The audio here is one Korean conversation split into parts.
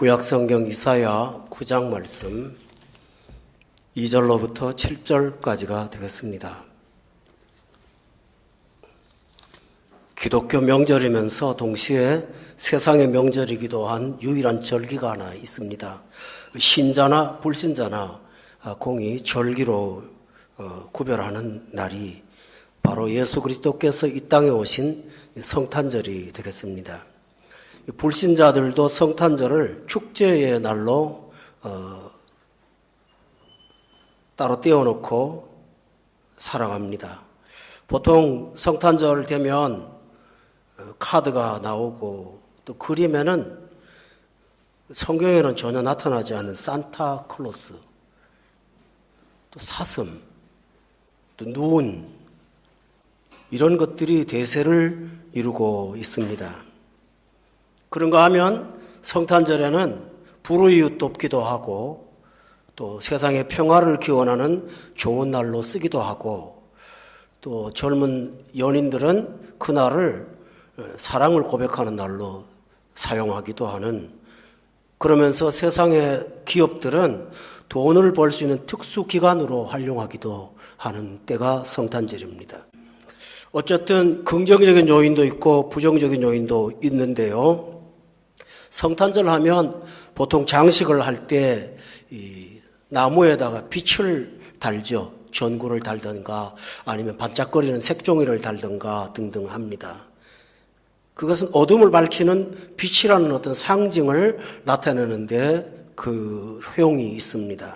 구약성경 이사야 9장 말씀 2절로부터 7절까지가 되겠습니다. 기독교 명절이면서 동시에 세상의 명절이기도 한 유일한 절기가 하나 있습니다. 신자나 불신자나 공히 절기로 구별하는 날이 바로 예수 그리스도께서 이 땅에 오신 성탄절이 되겠습니다. 불신자들도 성탄절을 축제의 날로 따로 떼어놓고 살아갑니다. 보통 성탄절 되면 카드가 나오고 또 그림에는 성경에는 전혀 나타나지 않은 산타클로스, 또 사슴, 또 눈 이런 것들이 대세를 이루고 있습니다. 그런가 하면 성탄절에는 불우이웃 돕기도 하고 또 세상의 평화를 기원하는 좋은 날로 쓰기도 하고 또 젊은 연인들은 그날을 사랑을 고백하는 날로 사용하기도 하는, 그러면서 세상의 기업들은 돈을 벌 수 있는 특수 기간으로 활용하기도 하는 때가 성탄절입니다. 어쨌든 긍정적인 요인도 있고 부정적인 요인도 있는데요. 성탄절 하면 보통 장식을 할 때 나무에다가 빛을 달죠. 전구를 달든가 아니면 반짝거리는 색종이를 달든가 등등 합니다. 그것은 어둠을 밝히는 빛이라는 어떤 상징을 나타내는데 그 효용이 있습니다.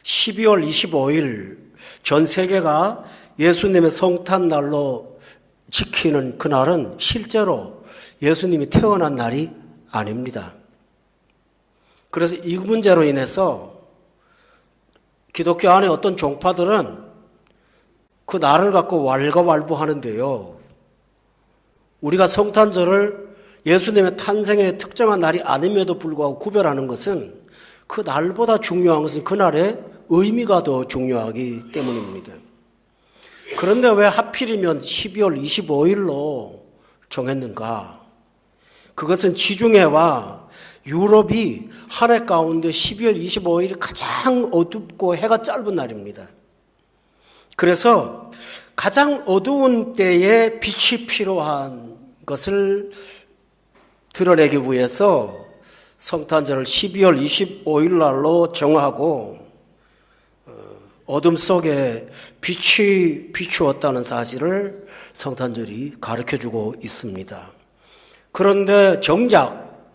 12월 25일 전 세계가 예수님의 성탄날로 지키는 그날은 실제로 예수님이 태어난 날이 아닙니다. 그래서 이 문제로 인해서 기독교 안에 어떤 종파들은 그 날을 갖고 왈가왈부하는데요. 우리가 성탄절을 예수님의 탄생의 특정한 날이 아님에도 불구하고 구별하는 것은 그 날보다 중요한 것은 그날의 의미가 더 중요하기 때문입니다. 그런데 왜 하필이면 12월 25일로 정했는가? 그것은 지중해와 유럽이 한 해 가운데 12월 25일이 가장 어둡고 해가 짧은 날입니다. 그래서 가장 어두운 때에 빛이 필요한 것을 드러내기 위해서 성탄절을 12월 25일 날로 정하고 어둠 속에 빛이 비추었다는 사실을 성탄절이 가르쳐주고 있습니다. 그런데 정작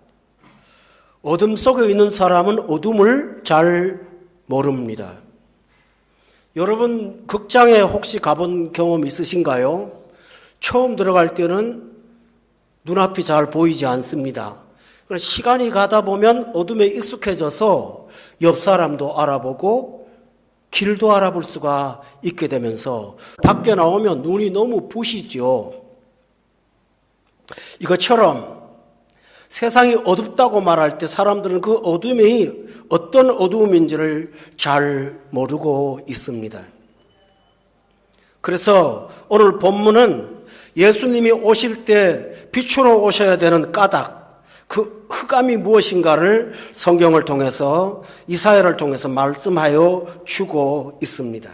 어둠 속에 있는 사람은 어둠을 잘 모릅니다. 여러분 극장에 혹시 가본 경험 있으신가요? 처음 들어갈 때는 눈앞이 잘 보이지 않습니다. 시간이 가다 보면 어둠에 익숙해져서 옆 사람도 알아보고 길도 알아볼 수가 있게 되면서 밖에 나오면 눈이 너무 부시죠. 이것처럼 세상이 어둡다고 말할 때 사람들은 그 어둠이 어떤 어두움인지를 잘 모르고 있습니다. 그래서 오늘 본문은 예수님이 오실 때 빛으로 오셔야 되는 까닭, 그 흑암이 무엇인가를 성경을 통해서 이사야를 통해서 말씀하여 주고 있습니다.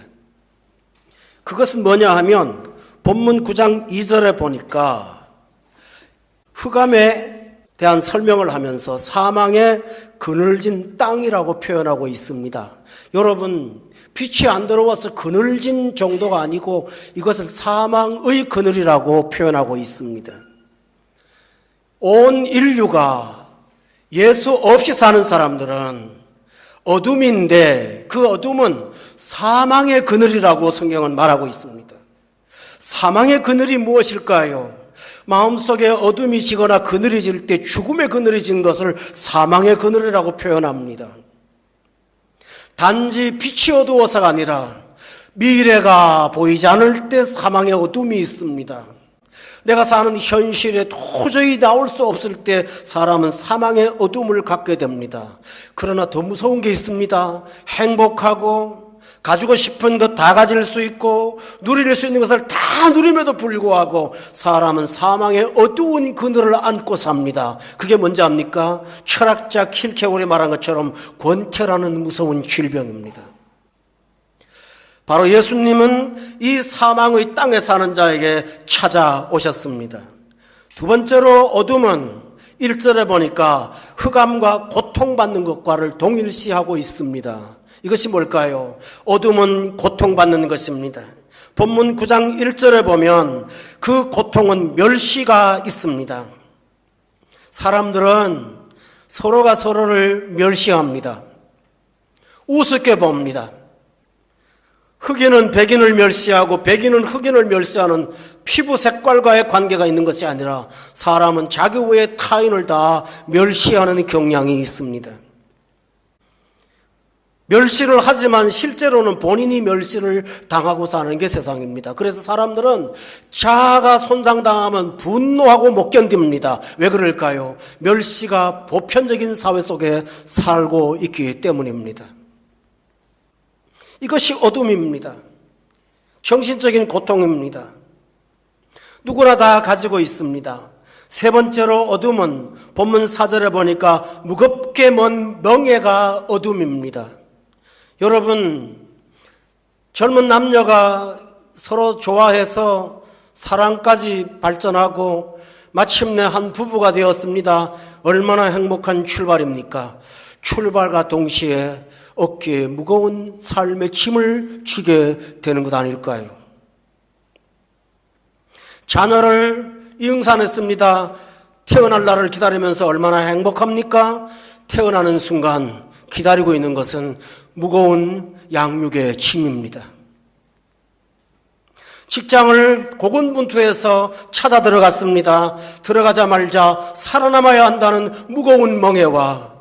그것은 뭐냐 하면 본문 9장 2절에 보니까 흑암에 대한 설명을 하면서 사망의 그늘진 땅이라고 표현하고 있습니다. 여러분, 빛이 안 들어와서 그늘진 정도가 아니고 이것을 사망의 그늘이라고 표현하고 있습니다. 온 인류가 예수 없이 사는 사람들은 어둠인데 그 어둠은 사망의 그늘이라고 성경은 말하고 있습니다. 사망의 그늘이 무엇일까요? 마음속에 어둠이 지거나 그늘이 질 때 죽음의 그늘이 진 것을 사망의 그늘이라고 표현합니다. 단지 빛이 어두워서가 아니라 미래가 보이지 않을 때 사망의 어둠이 있습니다. 내가 사는 현실에 도저히 나올 수 없을 때 사람은 사망의 어둠을 갖게 됩니다. 그러나 더 무서운 게 있습니다. 행복하고 가지고 싶은 것 다 가질 수 있고 누릴 수 있는 것을 다 누림에도 불구하고 사람은 사망의 어두운 그늘을 안고 삽니다. 그게 뭔지 압니까? 철학자 킬케고리 말한 것처럼 권태라는 무서운 질병입니다. 바로 예수님은 이 사망의 땅에 사는 자에게 찾아오셨습니다. 두 번째로 어둠은 1절에 보니까 흑암과 고통받는 것과를 동일시하고 있습니다. 이것이 뭘까요? 어둠은 고통받는 것입니다. 본문 9장 1절에 보면 그 고통은 멸시가 있습니다. 사람들은 서로가 서로를 멸시합니다. 우습게 봅니다. 흑인은 백인을 멸시하고 백인은 흑인을 멸시하는 피부 색깔과의 관계가 있는 것이 아니라 사람은 자기 외의 타인을 다 멸시하는 경향이 있습니다. 멸시를 하지만 실제로는 본인이 멸시를 당하고 사는 게 세상입니다. 그래서 사람들은 자아가 손상당하면 분노하고 못 견딥니다. 왜 그럴까요? 멸시가 보편적인 사회 속에 살고 있기 때문입니다. 이것이 어둠입니다. 정신적인 고통입니다. 누구나 다 가지고 있습니다. 세 번째로 어둠은 본문 4절에 보니까 무겁게 먼 멍에가 어둠입니다. 여러분, 젊은 남녀가 서로 좋아해서 사랑까지 발전하고 마침내 한 부부가 되었습니다. 얼마나 행복한 출발입니까? 출발과 동시에 어깨에 무거운 삶의 짐을 지게 되는 것 아닐까요? 자녀를 이응산했습니다. 태어날 날을 기다리면서 얼마나 행복합니까? 태어나는 순간 기다리고 있는 것은 무거운 양육의 짐입니다. 직장을 고군분투해서 찾아 들어갔습니다. 들어가자마자 살아남아야 한다는 무거운 멍에와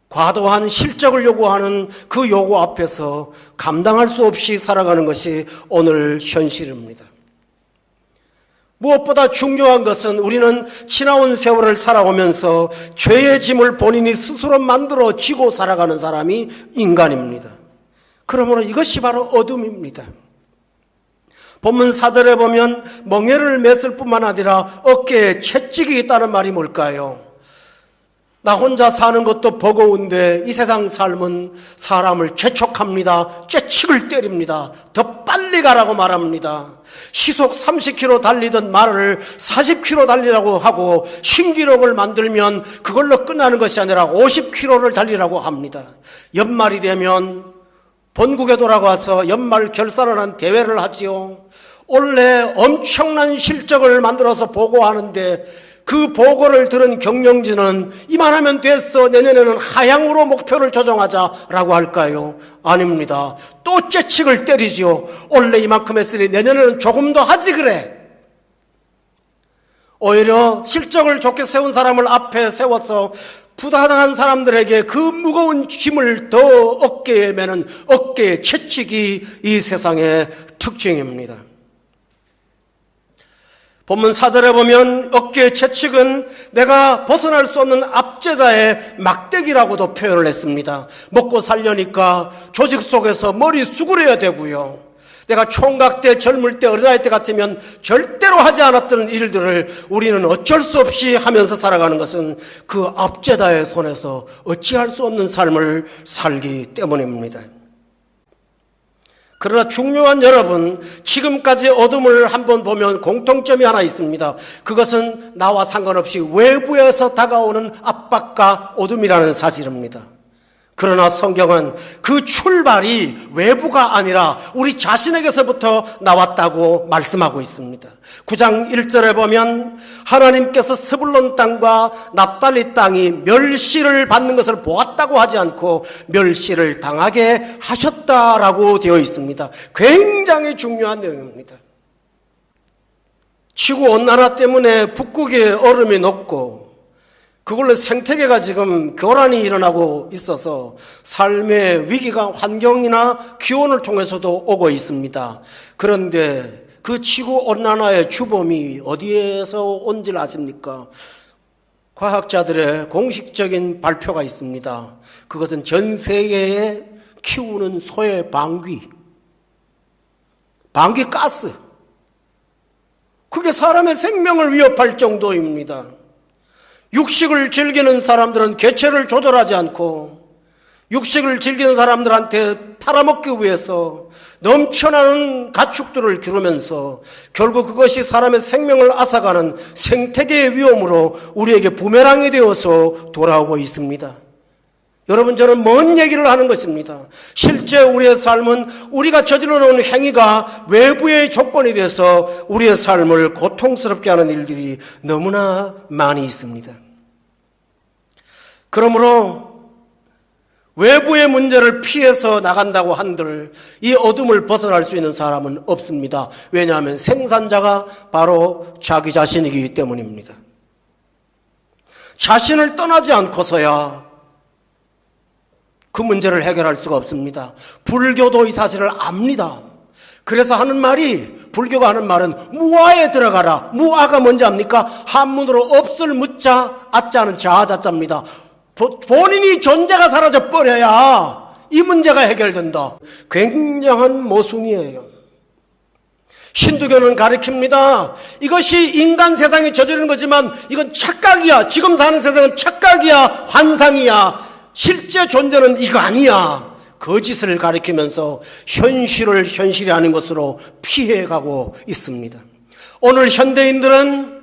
과도한 실적을 요구하는 그 요구 앞에서 감당할 수 없이 살아가는 것이 오늘 현실입니다. 무엇보다 중요한 것은 우리는 지나온 세월을 살아오면서 죄의 짐을 본인이 스스로 만들어 지고 살아가는 사람이 인간입니다. 그러므로 이것이 바로 어둠입니다. 본문 4절에 보면 멍에를 맸을 뿐만 아니라 어깨에 채찍이 있다는 말이 뭘까요? 나 혼자 사는 것도 버거운데 이 세상 삶은 사람을 재촉합니다. 채찍을 때립니다. 더 빨리 가라고 말합니다. 시속 30km 달리던 말을 40km 달리라고 하고 신기록을 만들면 그걸로 끝나는 것이 아니라 50km를 달리라고 합니다. 연말이 되면 본국에 돌아가서 연말 결산하는 대회를 하지요. 원래 엄청난 실적을 만들어서 보고하는데 그 보고를 들은 경영진은 이만하면 됐어, 내년에는 하향으로 목표를 조정하자라고 할까요? 아닙니다. 또 채찍을 때리지요. 원래 이만큼 했으니 내년에는 조금 더 하지 그래. 오히려 실적을 좋게 세운 사람을 앞에 세워서 부당한 사람들에게 그 무거운 짐을 더 어깨에 매는 어깨의 채찍이 이 세상의 특징입니다. 본문 4절에 보면 어깨의 채찍은 내가 벗어날 수 없는 압제자의 막대기라고도 표현을 했습니다. 먹고 살려니까 조직 속에서 머리 수그려야 되고요. 내가 총각 때, 젊을 때, 어린아이 때 같으면 절대로 하지 않았던 일들을 우리는 어쩔 수 없이 하면서 살아가는 것은 그 압제자의 손에서 어찌할 수 없는 삶을 살기 때문입니다. 그러나 중요한 여러분, 지금까지 어둠을 한번 보면 공통점이 하나 있습니다. 그것은 나와 상관없이 외부에서 다가오는 압박과 어둠이라는 사실입니다. 그러나 성경은 그 출발이 외부가 아니라 우리 자신에게서부터 나왔다고 말씀하고 있습니다. 9장 1절에 보면 하나님께서 스불론 땅과 납달리 땅이 멸시를 받는 것을 보았다고 하지 않고 멸시를 당하게 하셨다라고 되어 있습니다. 굉장히 중요한 내용입니다. 지구온난화 때문에 북극의 얼음이 녹고 그걸로 생태계가 지금 교란이 일어나고 있어서 삶의 위기가 환경이나 기온을 통해서도 오고 있습니다. 그런데 그 지구온난화의 주범이 어디에서 온지를 아십니까? 과학자들의 공식적인 발표가 있습니다. 그것은 전 세계의 키우는 소의 방귀 가스, 그게 사람의 생명을 위협할 정도입니다. 육식을 즐기는 사람들은 개체를 조절하지 않고 육식을 즐기는 사람들한테 팔아먹기 위해서 넘쳐나는 가축들을 기르면서 결국 그것이 사람의 생명을 앗아가는 생태계의 위험으로 우리에게 부메랑이 되어서 돌아오고 있습니다. 여러분, 저는 뭔 얘기를 하는 것입니다. 실제 우리의 삶은 우리가 저질러 놓은 행위가 외부의 조건이 돼서 우리의 삶을 고통스럽게 하는 일들이 너무나 많이 있습니다. 그러므로 외부의 문제를 피해서 나간다고 한들 이 어둠을 벗어날 수 있는 사람은 없습니다. 왜냐하면 생산자가 바로 자기 자신이기 때문입니다. 자신을 떠나지 않고서야 그 문제를 해결할 수가 없습니다. 불교도 이 사실을 압니다. 그래서 하는 말이, 불교가 하는 말은 무아에 들어가라. 무아가 뭔지 압니까? 한문으로 없을 무자, 아자는 자아자자입니다. 본인이 존재가 사라져 버려야 이 문제가 해결된다. 굉장한 모순이에요. 힌두교는 가르칩니다. 이것이 인간 세상에 저지르는 거지만 이건 착각이야. 지금 사는 세상은 착각이야. 환상이야. 실제 존재는 이거 아니야. 거짓을 가리키면서 현실을 현실이 아닌 것으로 피해가고 있습니다. 오늘 현대인들은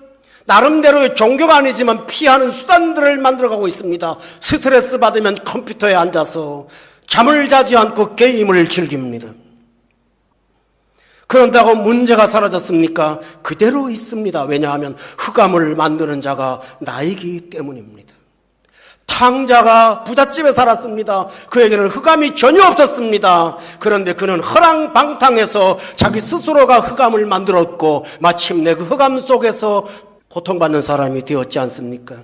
나름대로의 종교가 아니지만 피하는 수단들을 만들어가고 있습니다. 스트레스 받으면 컴퓨터에 앉아서 잠을 자지 않고 게임을 즐깁니다. 그런다고 문제가 사라졌습니까? 그대로 있습니다. 왜냐하면 흑암을 만드는 자가 나이기 때문입니다. 탕자가 부잣집에 살았습니다. 그에게는 흑암이 전혀 없었습니다. 그런데 그는 허랑방탕해서 자기 스스로가 흑암을 만들었고 마침내 그 흑암 속에서 고통받는 사람이 되었지 않습니까?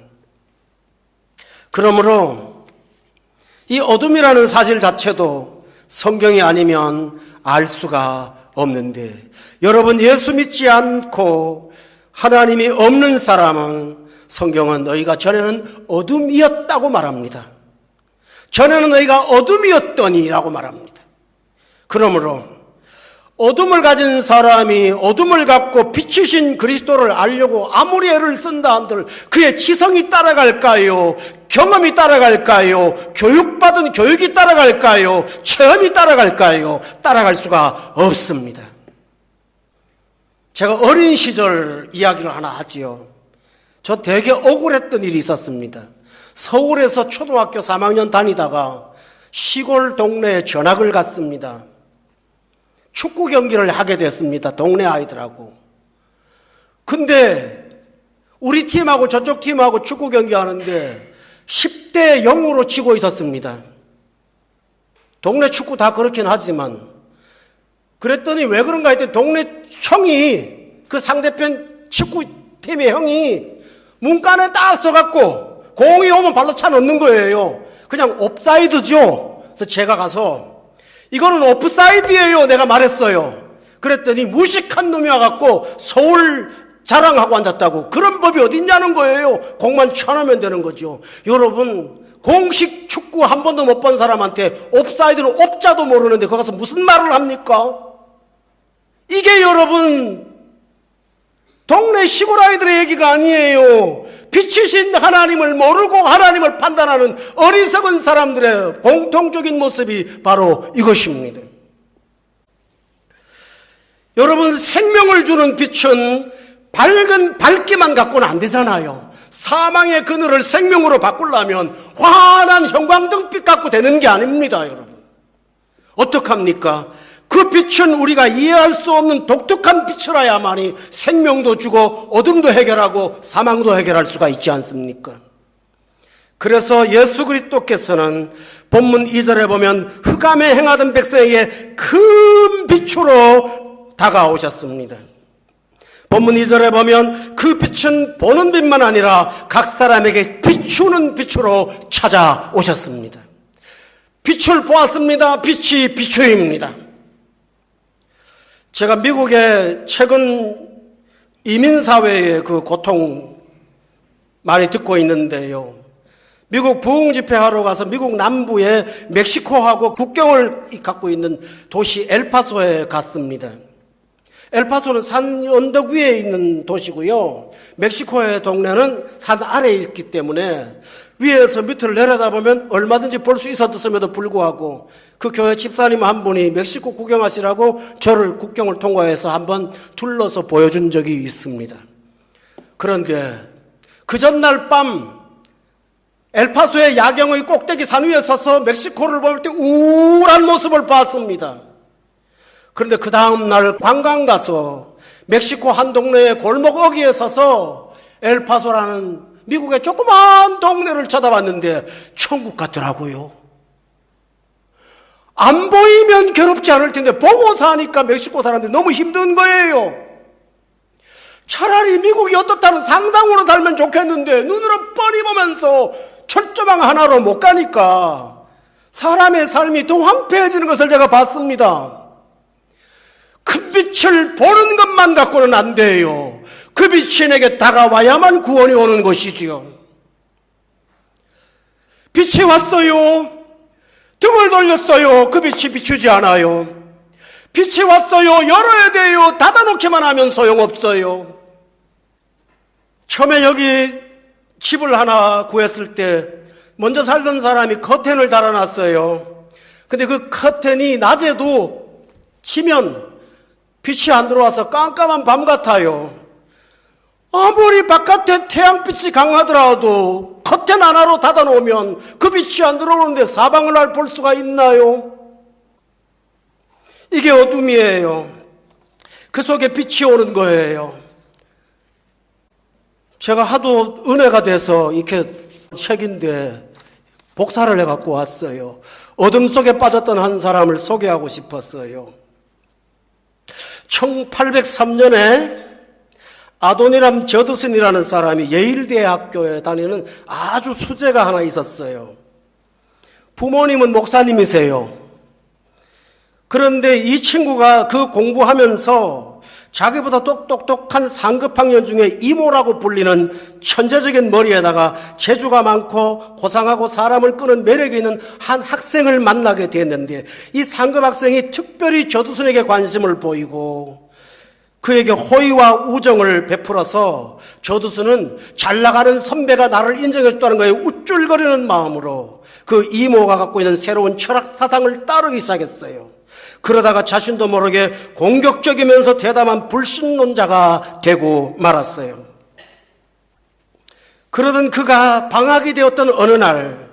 그러므로 이 어둠이라는 사실 자체도 성경이 아니면 알 수가 없는데, 여러분, 예수 믿지 않고 하나님이 없는 사람은 성경은 너희가 전에는 어둠이었다고 말합니다. 전에는 너희가 어둠이었더니 라고 말합니다. 그러므로 어둠을 가진 사람이 어둠을 갖고 빛이신 그리스도를 알려고 아무리 애를 쓴다 한들 그의 지성이 따라갈까요? 경험이 따라갈까요? 교육받은 교육이 따라갈까요? 체험이 따라갈까요? 따라갈 수가 없습니다. 제가 어린 시절 이야기를 하나 하지요. 저 되게 억울했던 일이 있었습니다. 서울에서 초등학교 3학년 다니다가 시골 동네에 전학을 갔습니다. 축구 경기를 하게 됐습니다. 동네 아이들하고. 근데 우리 팀하고 저쪽 팀하고 축구 경기 하는데 10대 0으로 치고 있었습니다. 동네 축구 다 그렇긴 하지만, 그랬더니 왜 그런가 했더니 동네 형이, 그 상대편 축구팀의 형이 문간에 딱 써갖고 공이 오면 발로 차 넣는 거예요. 그냥 옵사이드죠. 그래서 제가 가서 이거는 오프사이드예요 내가 말했어요. 그랬더니 무식한 놈이 와갖고 서울 자랑하고 앉았다고. 그런 법이 어딨냐는 거예요. 공만 쳐넣으면 되는 거죠. 여러분, 공식 축구 한 번도 못 본 사람한테 옵사이드는 옵자도 모르는데 거기 가서 무슨 말을 합니까? 이게 여러분 동네 시골 아이들의 얘기가 아니에요. 빛이신 하나님을 모르고 하나님을 판단하는 어리석은 사람들의 공통적인 모습이 바로 이것입니다. 여러분, 생명을 주는 빛은 밝은 밝기만 갖고는 안 되잖아요. 사망의 그늘을 생명으로 바꾸려면 환한 형광등빛 갖고 되는 게 아닙니다, 여러분. 어떡합니까? 그 빛은 우리가 이해할 수 없는 독특한 빛이라야만이 생명도 주고 어둠도 해결하고 사망도 해결할 수가 있지 않습니까? 그래서 예수 그리스도께서는 본문 2절에 보면 흑암에 행하던 백성에게 큰 빛으로 다가오셨습니다. 본문 2절에 보면 그 빛은 보는 빛만 아니라 각 사람에게 비추는 빛으로 찾아오셨습니다. 빛을 보았습니다. 빛이 비추입니다. 제가 미국의 최근 이민사회의 그 고통 많이 듣고 있는데요. 미국 부흥 집회하러 가서 미국 남부의 멕시코하고 국경을 갖고 있는 도시 엘파소에 갔습니다. 엘파소는 산 언덕 위에 있는 도시고요. 멕시코의 동네는 산 아래에 있기 때문에 위에서 밑을 내려다보면 얼마든지 볼 수 있었음에도 불구하고 그 교회 집사님 한 분이 멕시코 구경하시라고 저를 국경을 통과해서 한번 둘러서 보여준 적이 있습니다. 그런데 그 전날 밤 엘파소의 야경의 꼭대기 산 위에 서서 멕시코를 볼 때 우울한 모습을 봤습니다. 그런데 그 다음 날 관광 가서 멕시코 한 동네의 골목 어귀에 서서 엘파소라는 미국의 조그만 동네를 쳐다봤는데 천국 같더라고요. 안 보이면 괴롭지 않을 텐데 보고 사니까 멕시코 사람들이 너무 힘든 거예요. 차라리 미국이 어떻다는 상상으로 살면 좋겠는데 눈으로 뻔히 보면서 철조망 하나로 못 가니까 사람의 삶이 더 황폐해지는 것을 제가 봤습니다. 그 빛을 보는 것만 갖고는 안 돼요. 그 빛이 내게 다가와야만 구원이 오는 것이지요. 빛이 왔어요. 등을 돌렸어요. 그 빛이 비추지 않아요. 빛이 왔어요. 열어야 돼요. 닫아놓기만 하면 소용없어요. 처음에 여기 집을 하나 구했을 때 먼저 살던 사람이 커튼을 달아놨어요. 근데 그 커튼이 낮에도 치면 빛이 안 들어와서 깜깜한 밤 같아요. 아무리 바깥에 태양빛이 강하더라도 커튼 하나로 닫아놓으면 그 빛이 안 들어오는데 사방을 날 볼 수가 있나요? 이게 어둠이에요. 그 속에 빛이 오는 거예요. 제가 하도 은혜가 돼서 이렇게 책인데 복사를 해갖고 왔어요. 어둠 속에 빠졌던 한 사람을 소개하고 싶었어요. 1803년에 아도니람 저드슨이라는 사람이 예일대학교에 다니는 아주 수재가 하나 있었어요. 부모님은 목사님이세요. 그런데 이 친구가 그 공부하면서 자기보다 똑똑똑한 상급학년 중에 이모라고 불리는 천재적인 머리에다가 재주가 많고 고상하고 사람을 끄는 매력이 있는 한 학생을 만나게 됐는데 이 상급 학생이 특별히 저드슨에게 관심을 보이고 그에게 호의와 우정을 베풀어서 저드슨은 잘 나가는 선배가 나를 인정했다는 거에 우쭐거리는 마음으로 그 이모가 갖고 있는 새로운 철학 사상을 따르기 시작했어요. 그러다가 자신도 모르게 공격적이면서 대담한 불신론자가 되고 말았어요. 그러던 그가 방학이 되었던 어느 날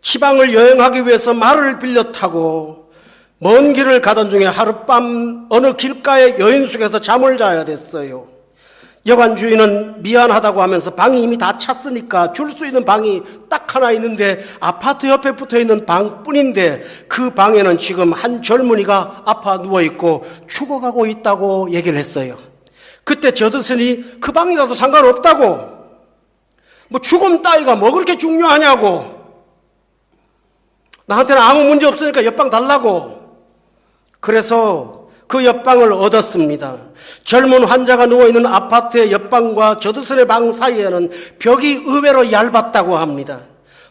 지방을 여행하기 위해서 말을 빌려 타고 먼 길을 가던 중에 하룻밤 어느 길가의 여인숙에서 잠을 자야 됐어요. 여관 주인은 미안하다고 하면서 방이 이미 다 찼으니까 줄 수 있는 방이 딱 하나 있는데 아파트 옆에 붙어있는 방뿐인데 그 방에는 지금 한 젊은이가 아파 누워있고 죽어가고 있다고 얘기를 했어요. 그때 저드슨이 그 방이라도 상관없다고, 뭐 죽음 따위가 뭐 그렇게 중요하냐고, 나한테는 아무 문제 없으니까 옆방 달라고. 그래서 그 옆방을 얻었습니다. 젊은 환자가 누워있는 아파트의 옆방과 저드슨의 방 사이에는 벽이 의외로 얇았다고 합니다.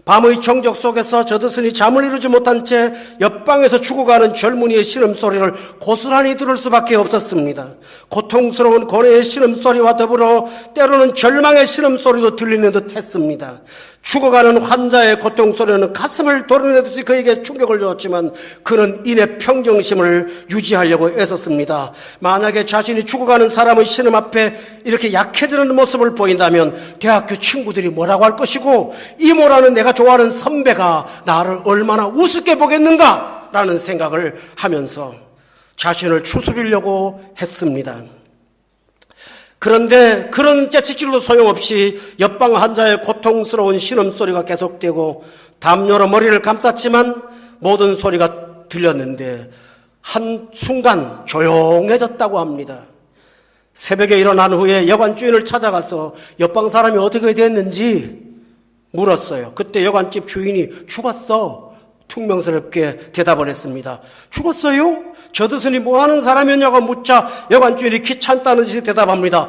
밤의 정적 속에서 저드슨이 잠을 이루지 못한 채 옆방에서 죽어가는 젊은이의 신음소리를 고스란히 들을 수밖에 없었습니다. 고통스러운 고뇌의 신음소리와 더불어 때로는 절망의 신음소리도 들리는 듯 했습니다. 죽어가는 환자의 고통소리는 가슴을 도려내듯이 그에게 충격을 줬지만 그는 이내 평정심을 유지하려고 애썼습니다. 만약에 자신이 죽어가는 사람의 신음 앞에 이렇게 약해지는 모습을 보인다면 대학교 친구들이 뭐라고 할 것이고 이모라는 내가 좋아하는 선배가 나를 얼마나 우습게 보겠는가 라는 생각을 하면서 자신을 추스리려고 했습니다. 그런데 그런 째치기로도 소용없이 옆방 환자의 고통스러운 신음소리가 계속되고 담요로 머리를 감쌌지만 모든 소리가 들렸는데 한순간 조용해졌다고 합니다. 새벽에 일어난 후에 여관 주인을 찾아가서 옆방 사람이 어떻게 됐는지 물었어요. 그때 여관집 주인이 죽었어, 퉁명스럽게 대답을 했습니다. 죽었어요? 저드슨이 뭐하는 사람이었냐고 묻자 여관 주인이 귀찮다는 듯이 대답합니다.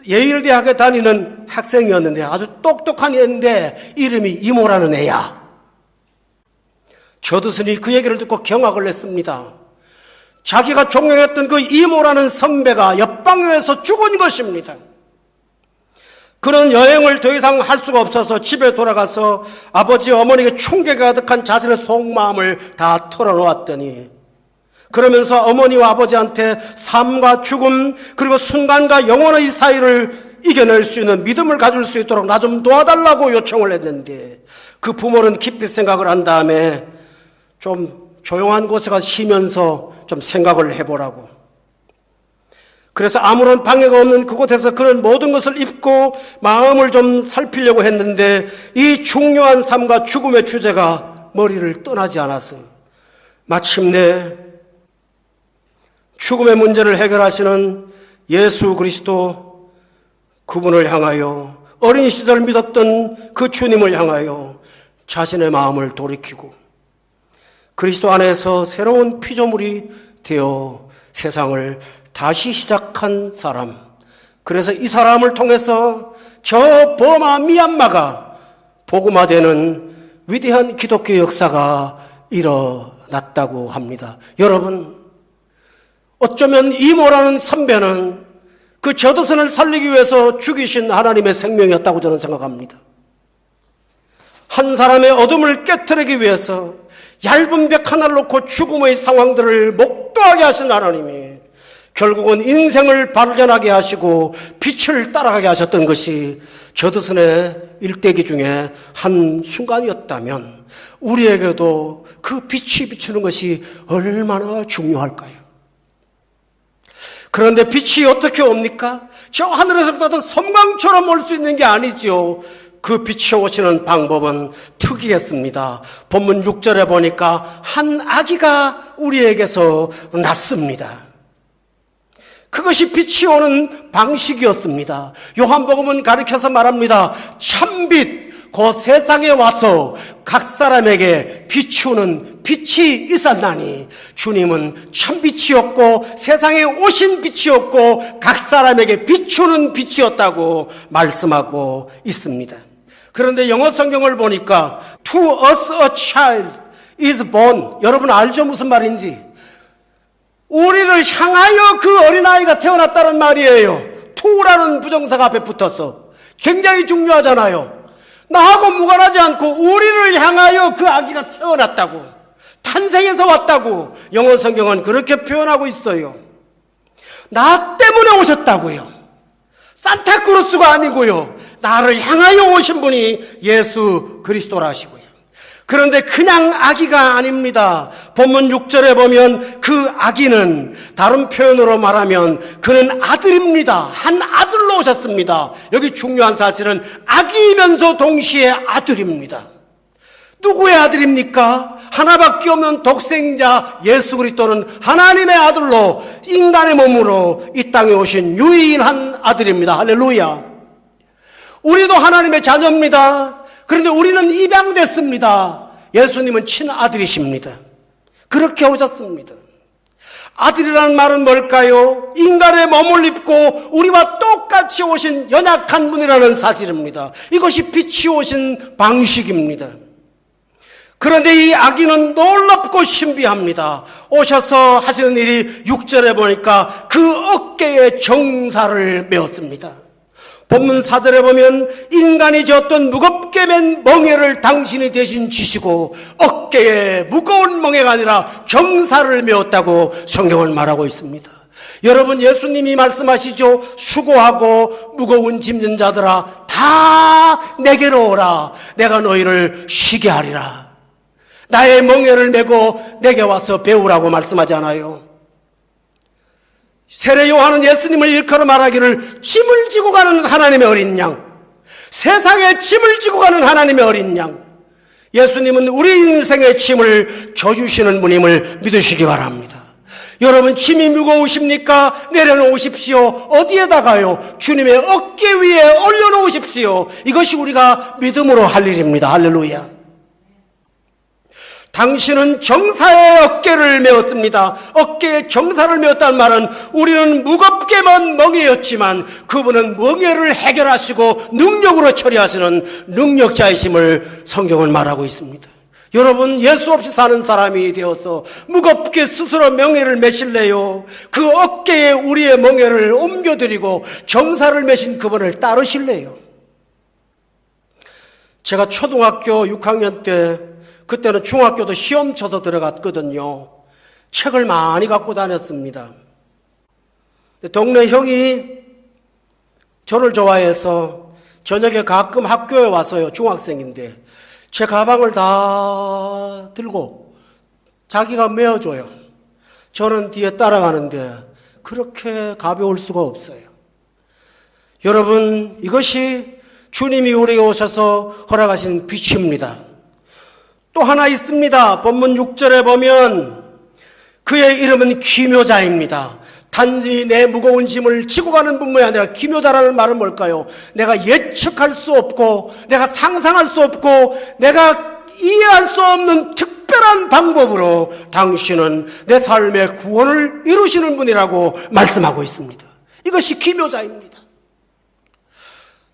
예일대학에 다니는 학생이었는데 아주 똑똑한 애인데 이름이 이모라는 애야. 저드슨이 그 얘기를 듣고 경악을 했습니다. 자기가 존경했던 그 이모라는 선배가 옆방에서 죽은 것입니다. 그는 여행을 더 이상 할 수가 없어서 집에 돌아가서 아버지 어머니에게 충격이 가득한 자신의 속마음을 다 털어놓았더니, 그러면서 어머니와 아버지한테 삶과 죽음 그리고 순간과 영원의 사이를 이겨낼 수 있는 믿음을 가질 수 있도록 나 좀 도와달라고 요청을 했는데, 그 부모는 깊이 생각을 한 다음에 좀 조용한 곳에 가서 쉬면서 좀 생각을 해보라고. 그래서 아무런 방해가 없는 그곳에서 그는 모든 것을 잊고 마음을 좀 살피려고 했는데, 이 중요한 삶과 죽음의 주제가 머리를 떠나지 않았어. 마침내 죽음의 문제를 해결하시는 예수 그리스도, 그분을 향하여, 어린 시절 믿었던 그 주님을 향하여 자신의 마음을 돌이키고 그리스도 안에서 새로운 피조물이 되어 세상을 다시 시작한 사람. 그래서 이 사람을 통해서 저 버마 미얀마가 복음화되는 위대한 기독교 역사가 일어났다고 합니다. 여러분, 어쩌면 이모라는 선배는 그 저드슨을 살리기 위해서 죽이신 하나님의 생명이었다고 저는 생각합니다. 한 사람의 어둠을 깨트리기 위해서 얇은 벽 하나를 놓고 죽음의 상황들을 목도하게 하신 하나님이 결국은 인생을 발견하게 하시고 빛을 따라가게 하셨던 것이 저드슨의 일대기 중에 한 순간이었다면, 우리에게도 그 빛이 비추는 것이 얼마나 중요할까요? 그런데 빛이 어떻게 옵니까? 저 하늘에서 떠던 섬광처럼 올 수 있는 게 아니죠. 그 빛이 오시는 방법은 특이했습니다. 본문 6절에 보니까 한 아기가 우리에게서 났습니다. 그것이 빛이 오는 방식이었습니다. 요한복음은 가르쳐서 말합니다. 참빛, 그 세상에 와서 각 사람에게 비추는 빛이 있었나니, 주님은 참빛이었고 세상에 오신 빛이었고 각 사람에게 비추는 빛이었다고 말씀하고 있습니다. 그런데 영어 성경을 보니까 To us a child is born, 여러분 알죠? 무슨 말인지? 우리를 향하여 그 어린아이가 태어났다는 말이에요. to라는 부정사가 앞에 붙어서 굉장히 중요하잖아요. 나하고 무관하지 않고 우리를 향하여 그 아기가 태어났다고, 탄생해서 왔다고 영어 성경은 그렇게 표현하고 있어요. 나 때문에 오셨다고요. 산타크로스가 아니고요. 나를 향하여 오신 분이 예수 그리스도라시고요. 그런데 그냥 아기가 아닙니다. 본문 6절에 보면 그 아기는, 다른 표현으로 말하면 그는 아들입니다. 한 아들로 오셨습니다. 여기 중요한 사실은 아기이면서 동시에 아들입니다. 누구의 아들입니까? 하나밖에 없는 독생자 예수 그리스도는 하나님의 아들로 인간의 몸으로 이 땅에 오신 유일한 아들입니다. 할렐루야. 우리도 하나님의 자녀입니다. 그런데 우리는 입양됐습니다. 예수님은 친아들이십니다. 그렇게 오셨습니다. 아들이라는 말은 뭘까요? 인간의 몸을 입고 우리와 똑같이 오신 연약한 분이라는 사실입니다. 이것이 빛이 오신 방식입니다. 그런데 이 아기는 놀랍고 신비합니다. 오셔서 하시는 일이 6절에 보니까 그 어깨에 정사를 메었습니다. 본문 4절에 보면 인간이 졌던 무겁게 맨 멍에를 당신이 대신 지시고 어깨에 무거운 멍에가 아니라 정사를 메었다고 성경은 말하고 있습니다. 여러분, 예수님이 말씀하시죠. 수고하고 무거운 짐진 자들아 다 내게로 오라. 내가 너희를 쉬게 하리라. 나의 멍에를 메고 내게 와서 배우라고 말씀하지 않아요? 세례 요한은 예수님을 일컬어 말하기를 짐을 지고 가는 하나님의 어린 양, 세상에 짐을 지고 가는 하나님의 어린 양. 예수님은 우리 인생의 짐을 져주시는 분임을 믿으시기 바랍니다. 여러분, 짐이 무거우십니까? 내려놓으십시오. 어디에다가요? 주님의 어깨 위에 올려놓으십시오. 이것이 우리가 믿음으로 할 일입니다. 할렐루야. 당신은 정사의 어깨를 메었습니다. 어깨에 정사를 메었다는 말은 우리는 무겁게만 멍에였지만 그분은 멍에를 해결하시고 능력으로 처리하시는 능력자이심을 성경은 말하고 있습니다. 여러분, 예수 없이 사는 사람이 되어서 무겁게 스스로 멍에를 메실래요? 그 어깨에 우리의 멍에를 옮겨드리고 정사를 메신 그분을 따르실래요? 제가 초등학교 6학년 때, 그때는 중학교도 시험 쳐서 들어갔거든요. 책을 많이 갖고 다녔습니다. 동네 형이 저를 좋아해서 저녁에 가끔 학교에 와서요, 중학생인데 제 가방을 다 들고 자기가 메어줘요. 저는 뒤에 따라가는데 그렇게 가벼울 수가 없어요. 여러분, 이것이 주님이 우리에게 오셔서 허락하신 빛입니다. 또 하나 있습니다. 본문 6절에 보면 그의 이름은 기묘자입니다. 단지 내 무거운 짐을 지고 가는 분만이 아니라 기묘자라는 말은 뭘까요? 내가 예측할 수 없고 내가 상상할 수 없고 내가 이해할 수 없는 특별한 방법으로 당신은 내 삶의 구원을 이루시는 분이라고 말씀하고 있습니다. 이것이 기묘자입니다.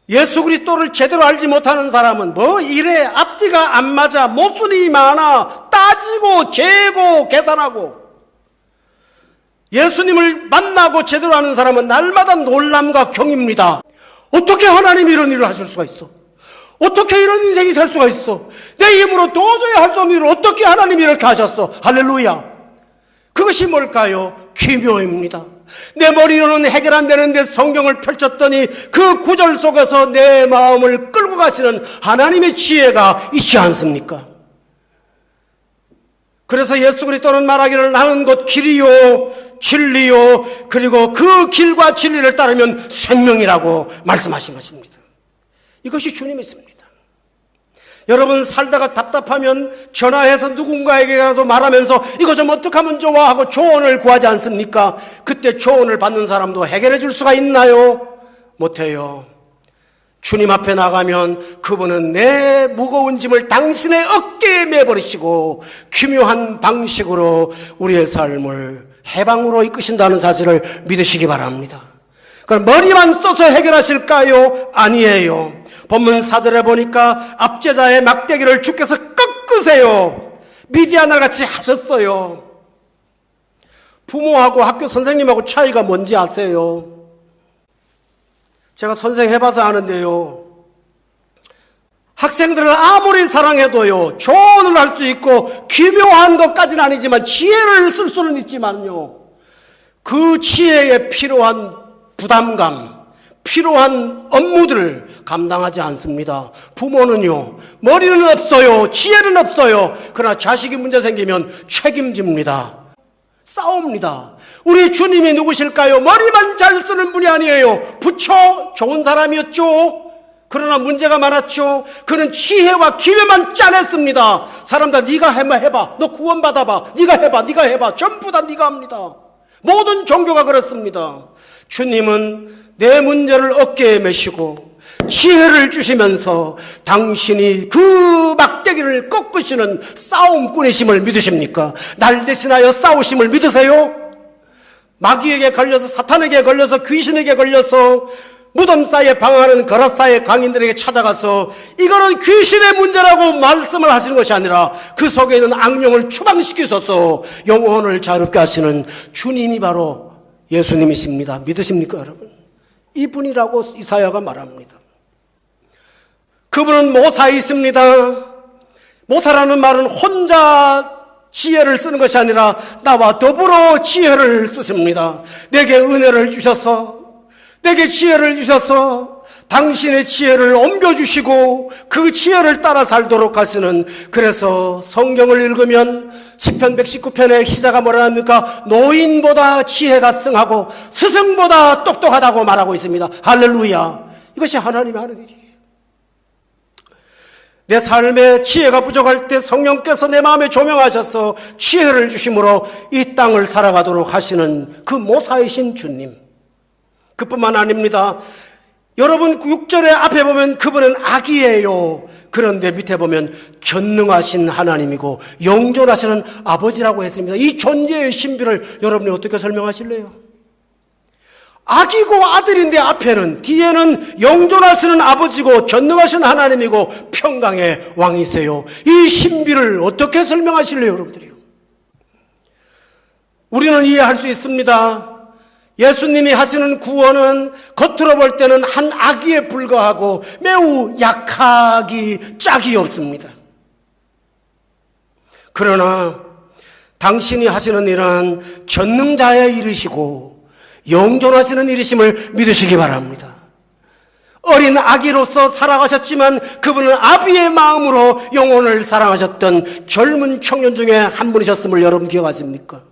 예수 그리스도를 제대로 알지 못하는 사람은 뭐 이래 앞뒤가 안 맞아, 모순이 많아, 따지고 재고 계산하고, 예수님을 만나고 제대로 아는 사람은 날마다 놀람과 경입니다. 어떻게 하나님이 이런 일을 하실 수가 있어? 어떻게 이런 인생이 살 수가 있어? 내 힘으로 도저히 할 수 없는 일을 어떻게 하나님이 이렇게 하셨어? 할렐루야. 그것이 뭘까요? 기묘입니다. 내 머리로는 해결 안 되는데 성경을 펼쳤더니 그 구절 속에서 내 마음을 끌고 가시는 하나님의 지혜가 있지 않습니까? 그래서 예수 그리스도는 말하기를 나는 곧 길이요 진리요 그리고 그 길과 진리를 따르면 생명이라고 말씀하신 것입니다. 이것이 주님이십니다. 여러분, 살다가 답답하면 전화해서 누군가에게라도 말하면서 이거 좀 어떻게 하면 좋아 하고 조언을 구하지 않습니까? 그때 조언을 받는 사람도 해결해 줄 수가 있나요? 못해요. 주님 앞에 나가면 그분은 내 무거운 짐을 당신의 어깨에 메버리시고 기묘한 방식으로 우리의 삶을 해방으로 이끄신다는 사실을 믿으시기 바랍니다. 그럼 머리만 써서 해결하실까요? 아니에요. 본문 4절에 보니까 압제자의 막대기를 주께서 꺾으세요. 미디아나 같이 하셨어요. 부모하고 학교 선생님하고 차이가 뭔지 아세요? 제가 선생 해봐서 아는데요, 학생들을 아무리 사랑해도요, 조언을 할 수 있고 기묘한 것까지는 아니지만 지혜를 쓸 수는 있지만요, 그 지혜에 필요한 부담감, 필요한 업무들을 감당하지 않습니다. 부모는요, 머리는 없어요, 지혜는 없어요. 그러나 자식이 문제 생기면 책임집니다. 싸웁니다. 우리 주님이 누구실까요? 머리만 잘 쓰는 분이 아니에요. 부처 좋은 사람이었죠. 그러나 문제가 많았죠. 그는 지혜와 기회만 짜냈습니다. 사람들 네가 해봐, 너 구원 받아봐, 네가 해봐, 전부 다 네가 합니다. 모든 종교가 그렇습니다. 주님은 내 문제를 어깨에 메시고 지혜를 주시면서 당신이 그 막대기를 꺾으시는 싸움꾼이심을 믿으십니까? 날 대신하여 싸우심을 믿으세요? 마귀에게 걸려서, 사탄에게 걸려서, 귀신에게 걸려서 무덤 사이에 방황하는 거라사의 광인들에게 찾아가서 이거는 귀신의 문제라고 말씀을 하시는 것이 아니라 그 속에 있는 악령을 추방시키셔서 영혼을 자유롭게 하시는 주님이 바로 예수님이십니다. 믿으십니까, 여러분? 이분이라고 이사야가 말합니다. 그분은 모사이십니다. 모사라는 말은 혼자 지혜를 쓰는 것이 아니라 나와 더불어 지혜를 쓰십니다. 내게 은혜를 주셔서, 내게 지혜를 주셔서 당신의 지혜를 옮겨주시고 그 지혜를 따라 살도록 하시는, 그래서 성경을 읽으면 시편 119편의 시자가 뭐라 합니까? 노인보다 지혜가 승하고 스승보다 똑똑하다고 말하고 있습니다. 할렐루야. 이것이 하나님의 하는 일이에요. 내 삶에 지혜가 부족할 때 성령께서 내 마음에 조명하셔서 지혜를 주심으로 이 땅을 살아가도록 하시는 그 모사이신 주님. 그뿐만 아닙니다. 여러분 6절에 앞에 보면 그분은 악이에요. 그런데 밑에 보면 전능하신 하나님이고 영존하시는 아버지라고 했습니다. 이 존재의 신비를 여러분이 어떻게 설명하실래요? 아기고 아들인데 앞에는, 뒤에는 영존하시는 아버지고 전능하신 하나님이고 평강의 왕이세요. 이 신비를 어떻게 설명하실래요, 여러분들이요? 우리는 이해할 수 있습니다. 예수님이 하시는 구원은 겉으로 볼 때는 한 아기에 불과하고 매우 약하기 짝이 없습니다. 그러나 당신이 하시는 일은 전능자의 일이시고 영존하시는 일이심을 믿으시기 바랍니다. 어린 아기로서 살아가셨지만 그분은 아비의 마음으로 영혼을 사랑하셨던 젊은 청년 중에 한 분이셨음을 여러분 기억하십니까?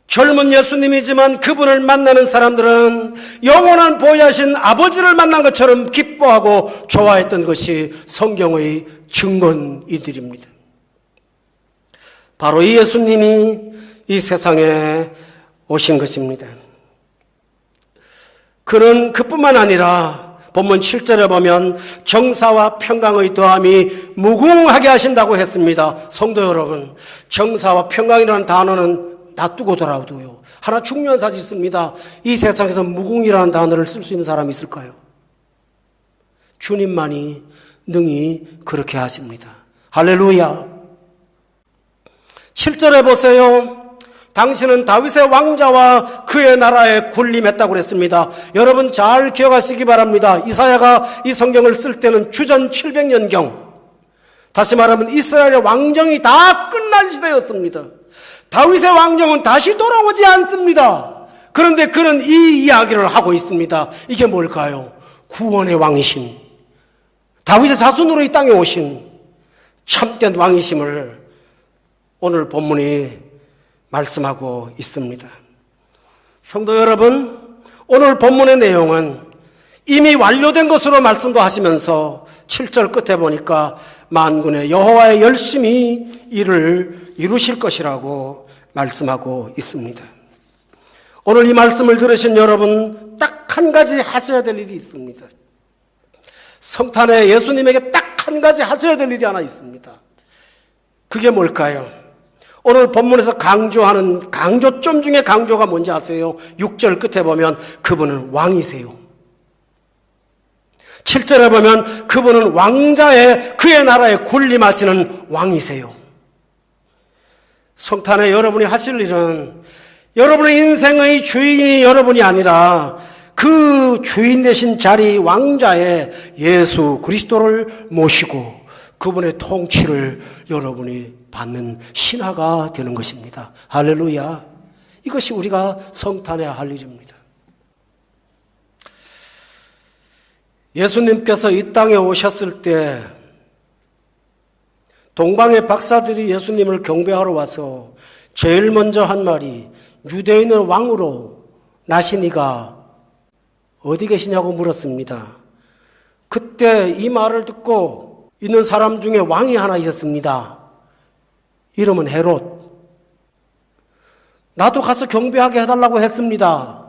젊은 예수님이지만 그분을 만나는 사람들은 영원한 보혜하신 아버지를 만난 것처럼 기뻐하고 좋아했던 것이 성경의 증언이들입니다. 바로 이 예수님이 이 세상에 오신 것입니다. 그는 그뿐만 아니라 본문 7절에 보면 정사와 평강의 더함이 무궁하게 하신다고 했습니다. 성도 여러분, 정사와 평강이라는 단어는 놔두고 돌아오도요, 하나 중요한 사실이 있습니다. 이 세상에서 무궁이라는 단어를 쓸 수 있는 사람이 있을까요? 주님만이 능히 그렇게 하십니다. 할렐루야. 7절에 보세요. 당신은 다윗의 왕자와 그의 나라에 군림했다고 그랬습니다. 여러분 잘 기억하시기 바랍니다. 이사야가 이 성경을 쓸 때는 주전 700년경, 다시 말하면 이스라엘의 왕정이 다 끝난 시대였습니다. 다윗의 왕정은 다시 돌아오지 않습니다. 그런데 그는 이 이야기를 하고 있습니다. 이게 뭘까요? 구원의 왕이신, 다윗의 자손으로 이 땅에 오신 참된 왕이심을 오늘 본문이 말씀하고 있습니다. 성도 여러분, 오늘 본문의 내용은 이미 완료된 것으로 말씀도 하시면서 7절 끝에 보니까 만군의 여호와의 열심히 일을 이루실 것이라고 말씀하고 있습니다. 오늘 이 말씀을 들으신 여러분, 딱 한 가지 하셔야 될 일이 있습니다. 성탄에 예수님에게 딱 한 가지 하셔야 될 일이 하나 있습니다. 그게 뭘까요? 오늘 본문에서 강조하는 강조점 중에 강조가 뭔지 아세요? 6절 끝에 보면 그분은 왕이세요. 7절에 보면 그분은 왕자의 그의 나라에 군림하시는 왕이세요. 성탄에 여러분이 하실 일은 여러분의 인생의 주인이 여러분이 아니라 그 주인 되신 자리 왕자의 예수 그리스도를 모시고 그분의 통치를 여러분이 받는 신하가 되는 것입니다. 할렐루야. 이것이 우리가 성탄에 할 일입니다. 예수님께서 이 땅에 오셨을 때 동방의 박사들이 예수님을 경배하러 와서 제일 먼저 한 말이 유대인의 왕으로 나시니가 어디 계시냐고 물었습니다. 그때 이 말을 듣고 있는 사람 중에 왕이 하나 있었습니다. 이름은 헤롯. 나도 가서 경배하게 해달라고 했습니다.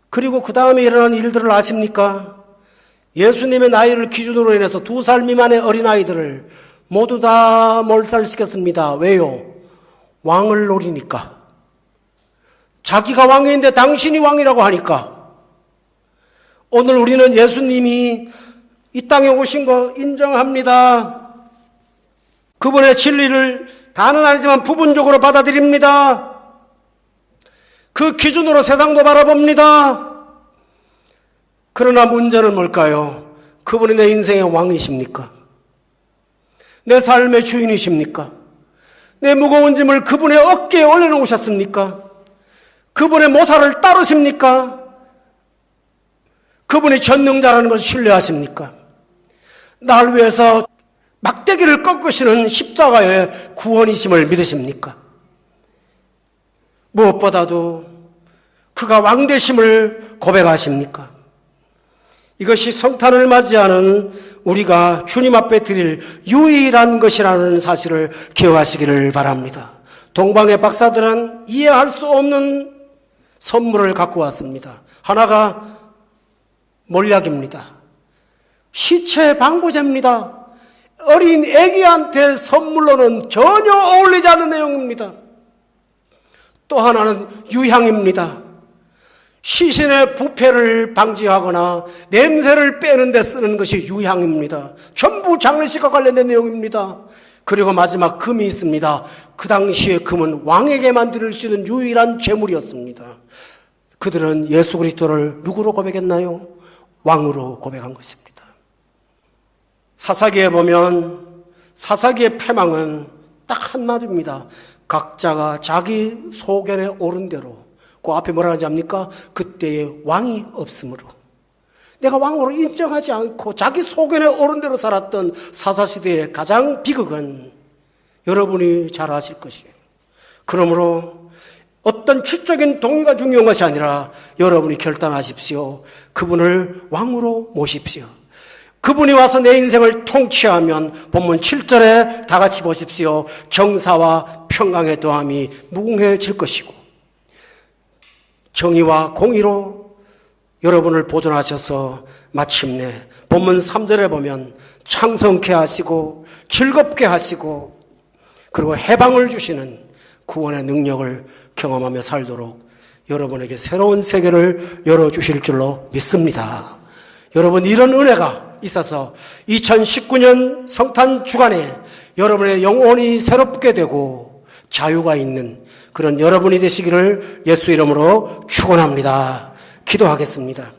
그리고 그 다음에 일어난 일들을 아십니까? 예수님의 나이를 기준으로 인해서 2살 미만의 어린아이들을 모두 다 몰살시켰습니다. 왜요? 왕을 노리니까. 자기가 왕인데 당신이 왕이라고 하니까. 오늘 우리는 예수님이 이 땅에 오신 거 인정합니다. 그분의 진리를 다는 아니지만 부분적으로 받아들입니다. 그 기준으로 세상도 바라봅니다. 그러나 문제는 뭘까요? 그분이 내 인생의 왕이십니까? 내 삶의 주인이십니까? 내 무거운 짐을 그분의 어깨에 올려놓으셨습니까? 그분의 모사를 따르십니까? 그분이 전능자라는 것을 신뢰하십니까? 날 위해서 막대기를 꺾으시는 십자가의 구원이심을 믿으십니까? 무엇보다도 그가 왕되심을 고백하십니까? 이것이 성탄을 맞이하는 우리가 주님 앞에 드릴 유일한 것이라는 사실을 기억하시기를 바랍니다. 동방의 박사들은 이해할 수 없는 선물을 갖고 왔습니다. 하나가 몰약입니다. 시체 방부제입니다. 어린 아기한테 선물로는 전혀 어울리지 않는 내용입니다. 또 하나는 유향입니다. 시신의 부패를 방지하거나 냄새를 빼는 데 쓰는 것이 유향입니다. 전부 장례식과 관련된 내용입니다. 그리고 마지막 금이 있습니다. 그 당시에 금은 왕에게만 드릴 수 있는 유일한 재물이었습니다. 그들은 예수 그리스도를 누구로 고백했나요? 왕으로 고백한 것입니다. 사사기에 보면 사사기의 패망은 딱 한 말입니다. 각자가 자기 소견에 오른 대로, 그 앞에 뭐라 하지 않습니까? 그때의 왕이 없으므로, 내가 왕으로 인정하지 않고 자기 소견에 오른 대로 살았던 사사시대의 가장 비극은 여러분이 잘 아실 것이에요. 그러므로 어떤 지적인 동의가 중요한 것이 아니라 여러분이 결단하십시오. 그분을 왕으로 모십시오. 그분이 와서 내 인생을 통치하면 본문 7절에 다 같이 보십시오. 정사와 평강의 도함이 무궁해질 것이고 정의와 공의로 여러분을 보존하셔서 마침내 본문 3절에 보면 창성케 하시고 즐겁게 하시고 그리고 해방을 주시는 구원의 능력을 경험하며 살도록 여러분에게 새로운 세계를 열어주실 줄로 믿습니다. 여러분, 이런 은혜가 있어서 2019년 성탄 주간에 여러분의 영혼이 새롭게 되고 자유가 있는 그런 여러분이 되시기를 예수 이름으로 축원합니다. 기도하겠습니다.